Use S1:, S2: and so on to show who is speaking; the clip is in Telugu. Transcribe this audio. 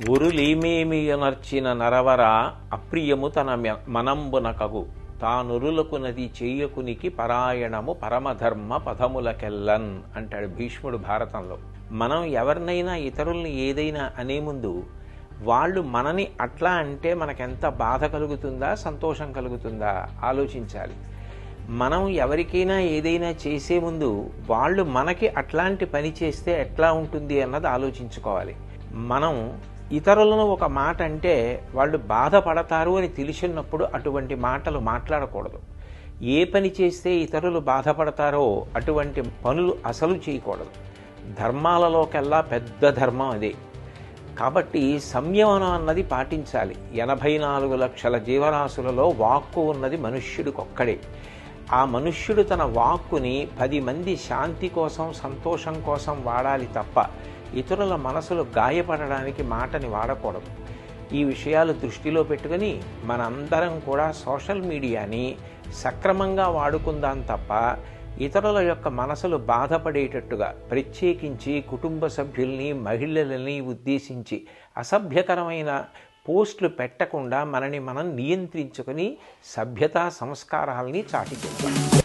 S1: ఉరులీమేమియనర్చిన నరవర అప్రియము తన మనంబునకగు తానురులకు నది చేయకునికి పరాయణము పరమధర్మ పదములకెల్లన్ అంటాడు భీష్ముడు భారతంలో. మనం ఎవరినైనా ఇతరుల్ని ఏదైనా అనే ముందు వాళ్ళు మనని అట్లా అంటే మనకెంత బాధ కలుగుతుందా సంతోషం కలుగుతుందా ఆలోచించాలి. మనం ఎవరికైనా ఏదైనా చేసే ముందు వాళ్ళు మనకి అట్లాంటి పని చేస్తే ఎట్లా ఉంటుంది అన్నది ఆలోచించుకోవాలి. మనం ఇతరులను ఒక మాట అంటే వాళ్ళు బాధపడతారు అని తెలిసినప్పుడు అటువంటి మాటలు మాట్లాడకూడదు. ఏ పని చేస్తే ఇతరులు బాధపడతారో అటువంటి పనులు అసలు చేయకూడదు. ధర్మాలలోకెల్లా పెద్ద ధర్మం అదే. కాబట్టి సంయమనం అన్నది పాటించాలి. 84 లక్షల జీవరాశులలో వాక్కు ఉన్నది మనుష్యుడికొక్కడే. ఆ మనుష్యుడు తన వాక్కుని 10 మంది శాంతి కోసం సంతోషం కోసం వాడాలి తప్ప ఇతరుల మనసులు గాయపడడానికి మాటని వాడకూడదు. ఈ విషయాలు దృష్టిలో పెట్టుకుని మనందరం కూడా సోషల్ మీడియాని సక్రమంగా వాడుకుందాం తప్ప ఇతరుల యొక్క మనసులు బాధపడేటట్టుగా ప్రత్యేకించి కుటుంబ సభ్యుల్ని మహిళలని ఉద్దేశించి అసభ్యకరమైన పోస్టులు పెట్టకుండా మనని మనం నియంత్రించుకొని సభ్యతా సంస్కారాల్ని చాటిచెప్పాలి.